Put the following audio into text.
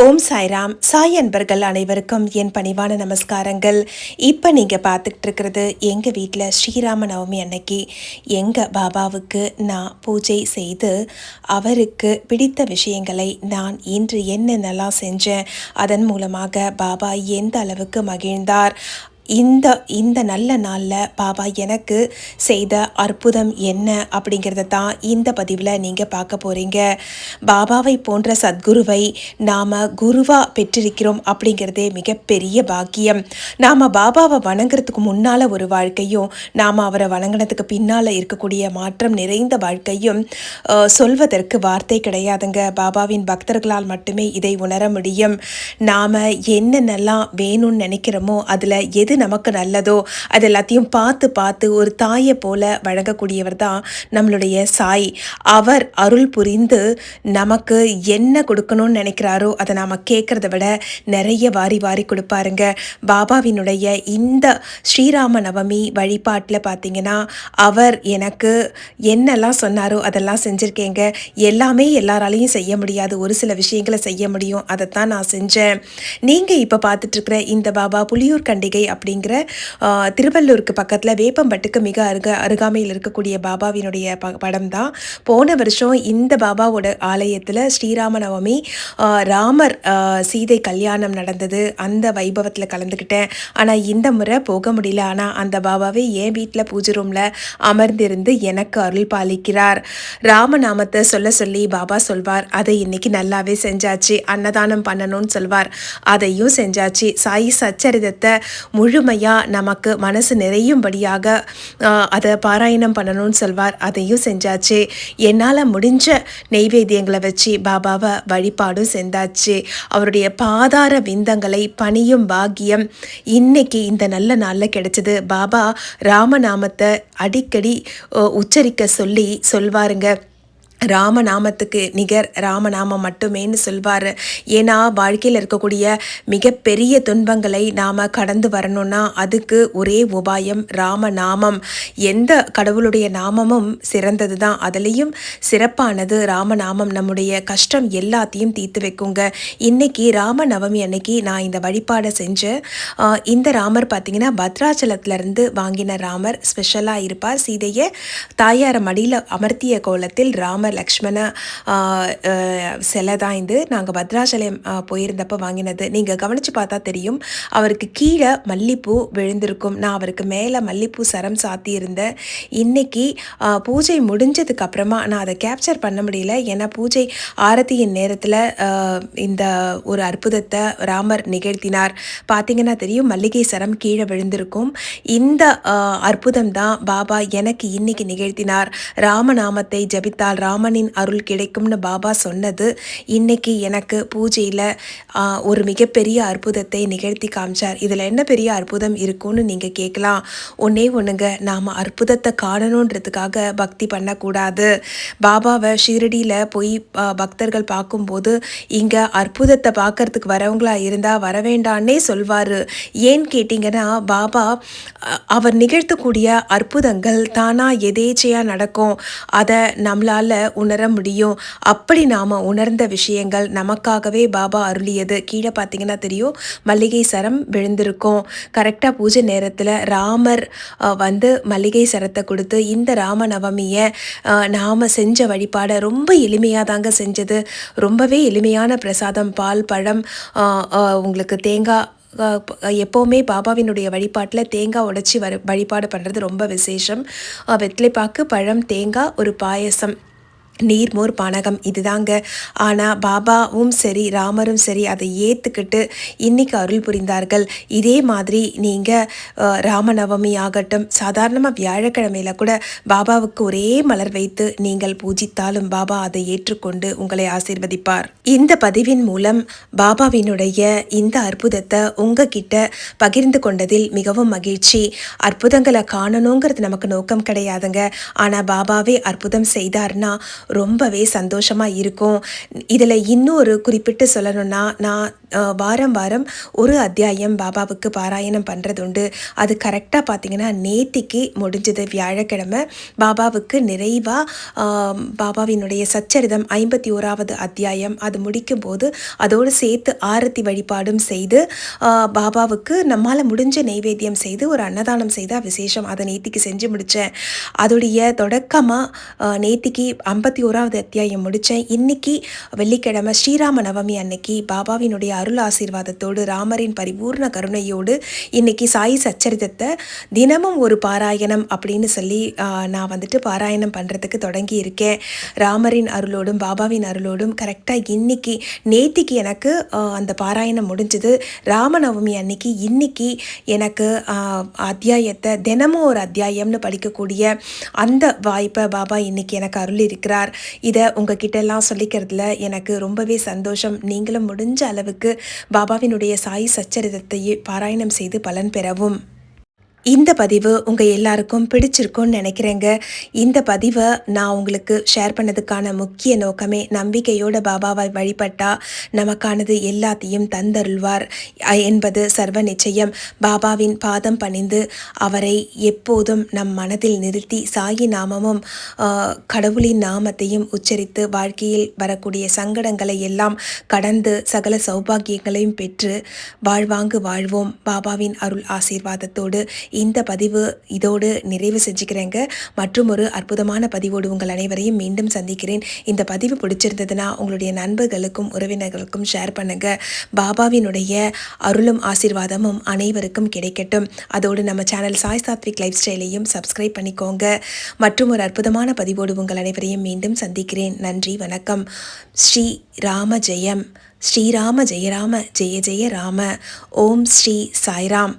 ஓம் சாய்ராம். சாய் அன்பர்கள் அனைவருக்கும் என் பணிவான நமஸ்காரங்கள். இப்போ நீங்கள் பார்த்துக்கிட்டு இருக்கிறது எங்கள் வீட்டில் ஸ்ரீராம நவமி அன்னைக்கு எங்கள் பாபாவுக்கு நான் பூஜை செய்து அவருக்கு பிடித்த விஷயங்களை நான் இன்று என்னென்னலாம் செஞ்சேன், அதன் மூலமாக பாபா எந்த அளவுக்கு மகிழ்ந்தார், இந்த நல்ல நாளில் பாபா எனக்கு செய்த அற்புதம் என்ன அப்படிங்கிறத தான் இந்த பதிவில் நீங்கள் பார்க்க போகிறீங்க. பாபாவை போன்ற சத்குருவை நாம் குருவாக பெற்றிருக்கிறோம் அப்படிங்கிறதே மிகப்பெரிய பாக்கியம். நாம் பாபாவை வணங்குறதுக்கு முன்னால் ஒரு வாழ்க்கையும் நாம் அவரை வணங்கினதுக்கு பின்னால் இருக்கக்கூடிய மாற்றம் நிறைந்த வாழ்க்கையும் சொல்வதற்கு வார்த்தை கிடையாதுங்க. பாபாவின் பக்தர்களால் மட்டுமே இதை உணர முடியும். நாம் என்னென்னலாம் வேணும்னு நினைக்கிறோமோ அதில் எது நமக்கு நல்லதோ அது எல்லாத்தையும் பார்த்து ஒரு தாயை போல வழங்கக்கூடியவர் தான் நம்மளுடைய சாய். அவர் அருள் புரிந்து நமக்கு என்ன கொடுக்கணும்னு நினைக்கிறாரோ அதை நாம் கேட்கறத விட நிறைய வாரி வாரி கொடுப்பாருங்க. பாபாவினுடைய இந்த ஸ்ரீராம நவமி வழிபாட்டில் பார்த்தீங்கன்னா அவர் எனக்கு என்னெல்லாம் சொன்னாரோ அதெல்லாம் செஞ்சுருக்கேங்க. எல்லாமே எல்லாராலையும் செய்ய முடியாது, ஒரு சில விஷயங்களை செய்ய முடியும், அதைத்தான் நான் செஞ்சேன். நீங்கள் இப்போ பார்த்துட்ருக்கிற இந்த பாபா புலியூர் கண்டிகை அப்படிங்கிற திருவள்ளூருக்கு பக்கத்தில் வேப்பம்பட்டுக்கு மிக அருகாமையில் இருக்கக்கூடிய பாபாவினுடைய படம் தான். போன வருஷம் இந்த பாபாவோட ஆலயத்தில் ஸ்ரீராம நவமி ராமர் சீதை கல்யாணம் நடந்தது. அந்த வைபவத்தில் கலந்துக்கிட்டேன். ஆனால் இந்த முறை போக முடியல. ஆனால் அந்த பாபாவே என் வீட்டில் பூஜை ரூமில் அமர்ந்திருந்து எனக்கு அருள் பாலிக்கிறார். ராமநாமத்தை சொல்ல சொல்லி பாபா சொல்வார், அதை இன்னைக்கு நல்லாவே செஞ்சாச்சு. அன்னதானம் பண்ணணும்னு சொல்வார், அதையும் செஞ்சாச்சு. சாய் சச்சரிதத்தை முழுமையாக நமக்கு மனசு நிறையும்படியாக அதை பாராயணம் பண்ணணும்னு சொல்வார், அதையும் செஞ்சாச்சு. என்னால் முடிஞ்ச நெய்வேத்தியங்களை வச்சு பாபாவை வழிபாடும் செஞ்சாச்சு. அவருடைய பாதார விந்தங்களை பணியும் பாக்கியம் இன்னைக்கு இந்த நல்ல நாளில் கிடைச்சது. பாபா ராமநாமத்தை அடிக்கடி உச்சரிக்க சொல்லி சொல்வாருங்க. ராமநாமத்துக்கு நிகர் ராமநாமம் மட்டுமேன்னு சொல்வார். ஏன்னா வாழ்க்கையில் இருக்கக்கூடிய மிகப்பெரிய துன்பங்களை நாம் கடந்து வரணும்னா அதுக்கு ஒரே உபாயம் ராமநாமம். எந்த கடவுளுடைய நாமமும் சிறந்தது தான், அதுலேயும் சிறப்பானது ராமநாமம். நம்முடைய கஷ்டம் எல்லாத்தையும் தீர்த்து வைக்குங்க. இன்றைக்கி ராமநவமி அன்னைக்கு நான் இந்த வழிபாடை செஞ்சேன். இந்த ராமர் பார்த்திங்கன்னா பத்ராச்சலத்திலேருந்து வாங்கின ராமர், ஸ்பெஷலாக இருப்பார். சீதையை தாயார மடியில் அமர்த்திய கோலத்தில் ராமர் லக்ஷ்மண சிலை தான் இது. நாங்கள் பத்ராச்சலம் போயிருந்தப்போ வாங்கினது. நீங்கள் கவனித்து பார்த்தா தெரியும், அவருக்கு கீழே மல்லிப்பூ விழுந்திருக்கும். நான் அவருக்கு மேலே மல்லிப்பூ சரம் சாத்தியிருந்தேன். இன்றைக்கி பூஜை முடிஞ்சதுக்கு அப்புறமா நான் அதை கேப்சர் பண்ண முடியல. ஏன்னா பூஜை ஆரத்தியின் நேரத்தில் இந்த ஒரு அற்புதத்தை ராமர் நிகழ்த்தினார். பார்த்திங்கன்னா தெரியும், மல்லிகை சரம் கீழே விழுந்திருக்கும். இந்த அற்புதம் தான் பாபா எனக்கு இன்னைக்கு நிகழ்த்தினார். ராமநாமத்தை ஜபித்தால் ராமனின் அருள் கிடைக்கும்னு பாபா சொன்னது இன்னைக்கு எனக்கு பூஜையில் ஒரு மிகப்பெரிய அற்புதத்தை நிகழ்த்தி காமிச்சார். இதில் என்ன பெரிய அற்புதம் இருக்கும்னு நீங்கள் கேட்கலாம். ஒன்றுங்க, நாம் அற்புதத்தை காணணுன்றதுக்காக பக்தி பண்ணக்கூடாது. பாபாவை ஷீரடியில் போய் பக்தர்கள் பார்க்கும்போது இங்கே அற்புதத்தை பார்க்கறதுக்கு வரவங்களா இருந்தால் வர வேண்டான்னே சொல்வார். ஏன்னு கேட்டிங்கன்னா, பாபா அவர் நிகழ்த்தக்கூடிய அற்புதங்கள் தானாக எதேச்சையாக நடக்கும். அதை நம்மளால் உணர முடியும். அப்படி நாம் உணர்ந்த விஷயங்கள் நமக்காகவே பாபா அருளியது. கீழே பார்த்தீங்கன்னா தெரியும், மல்லிகை சரம் விழுந்திருக்கும். கரெக்டாக பூஜை நேரத்தில் ராமர் வந்து மல்லிகை சரத்தை கொடுத்து இந்த ராமநவமியை நாம் செஞ்ச வழிபாடை ரொம்ப எளிமையாக தாங்க செஞ்சது. ரொம்பவே எளிமையான பிரசாதம், பால், பழம், உங்களுக்கு தேங்காய். எப்போவுமே பாபாவினுடைய வழிபாட்டில் தேங்காய் உடைச்சி வழிபாடு பண்ணுறது ரொம்ப விசேஷம். வெற்றிலைப்பாக்கு, பழம், தேங்காய், ஒரு பாயசம், நீர்மோர், பானகம், இதுதாங்க. ஆனால் பாபாவும் சரி ராமரும் சரி அதை ஏற்றுக்கிட்டு இன்றைக்கி அருள் புரிந்தார்கள். இதே மாதிரி நீங்கள் ராமநவமி ஆகட்டும், சாதாரணமாக வியாழக்கிழமையில் கூட பாபாவுக்கு ஒரே மலர் வைத்து நீங்கள் பூஜித்தாலும் பாபா அதை ஏற்றுக்கொண்டு உங்களை ஆசீர்வதிப்பார். இந்த பதிவின் மூலம் பாபாவினுடைய இந்த அற்புதத்தை உங்ககிட்ட பகிர்ந்து கொண்டதில் மிகவும் மகிழ்ச்சி. அற்புதங்களை காணணுங்கிறது நமக்கு நோக்கம் கிடையாதுங்க. ஆனால் பாபாவே அற்புதம் செய்தார்னா ரொம்பவே சந்தோஷமாக இருக்கும். இதில் இன்னொரு குறிப்பிட்டு சொல்லணும்னா, நான் வாரம் வாரம் ஒரு அத்தியாயம் பாபாவுக்கு பாராயணம் பண்ணுறது உண்டு. அது கரெக்டாக பார்த்திங்கன்னா நேத்திக்கு முடிஞ்சது வியாழக்கிழமை. பாபாவுக்கு நிறைவாக பாபாவினுடைய சச்சரிதம் 51வது அத்தியாயம் அது முடிக்கும்போது அதோடு சேர்த்து ஆரத்தி வழிபாடும் செய்து பாபாவுக்கு நம்மால் முடிஞ்ச நெய்வேத்தியம் செய்து ஒரு அன்னதானம் செய்த விசேஷம் அதை நேத்திக்கு செஞ்சு முடித்தேன். அதோடைய தொடக்கமாக நேத்திக்கு 51வது அத்தியாயம் முடித்தேன். இன்றைக்கி வெள்ளிக்கிழமை ஸ்ரீராம நவமி அன்னைக்கு பாபாவினுடைய அருள் ஆசீர்வாதத்தோடு ராமரின் பரிபூர்ண கருணையோடு இன்றைக்கி சாய் சச்சரிதத்தை தினமும் ஒரு பாராயணம் அப்படின்னு சொல்லி நான் வந்துட்டு பாராயணம் பண்ணுறதுக்கு தொடங்கி இருக்கேன். ராமரின் அருளோடும் பாபாவின் அருளோடும் கரெக்டாக நேத்திக்கு எனக்கு அந்த பாராயணம் முடிஞ்சது. ராமநவமி அன்னைக்கு இன்னைக்கு எனக்கு அத்தியாயத்தை தினமும் ஒரு அத்தியாயம்னு படிக்கக்கூடிய அந்த வாய்ப்பை பாபா இன்னைக்கு எனக்கு அருள் இருக்கிறார். இதை உங்ககிட்ட எல்லாம் சொல்லிக்கிறதுல எனக்கு ரொம்பவே சந்தோஷம். நீங்களும் முடிஞ்ச அளவுக்கு பாபாவினுடைய சாய் சச்சரிதத்தை பாராயணம் செய்து பலன் பெறவும். இந்த பதிவு உங்கள் எல்லாருக்கும் பிடிச்சிருக்கும்னு நினைக்கிறேங்க. இந்த பதிவை நான் உங்களுக்கு ஷேர் பண்ணதுக்கான முக்கிய நோக்கமே நம்பிக்கையோட பாபாவை வழிபட்டால் நமக்கானது எல்லாத்தையும் தந்தருள்வார் என்பது சர்வ நிச்சயம். பாபாவின் பாதம் பணிந்து அவரை எப்போதும் நம் மனதில் நிறுத்தி சாயி நாமமும் கடவுளின் நாமத்தையும் உச்சரித்து வாழ்க்கையில் வரக்கூடிய சங்கடங்களை எல்லாம் கடந்து சகல சௌபாகியங்களையும் பெற்று வாழ்வாங்கு வாழ்வோம். பாபாவின் அருள் ஆசீர்வாதத்தோடு இந்த பதிவு இதோடு நிறைவு செஞ்சுக்கிறேங்க. மற்றும் ஒரு அற்புதமான பதிவோடு உங்கள் அனைவரையும் மீண்டும் சந்திக்கிறேன். இந்த பதிவு பிடிச்சிருந்ததுன்னா உங்களுடைய நண்பர்களுக்கும் உறவினர்களுக்கும் ஷேர் பண்ணுங்க. பாபாவினுடைய அருளும் ஆசீர்வாதமும் அனைவருக்கும் கிடைக்கட்டும். அதோடு நம்ம சேனல் சாய் சாத்விக் லைஃப் ஸ்டைலையும் சப்ஸ்கிரைப் பண்ணிக்கோங்க. மற்றும் ஒரு அற்புதமான பதிவோடு உங்கள் அனைவரையும் மீண்டும் சந்திக்கிறேன். நன்றி, வணக்கம். ஸ்ரீ ராம ஜெயம். ஸ்ரீராம ஜெய ராம ஜெய ஜெய ராம. ஓம் ஸ்ரீ சாய்ராம்.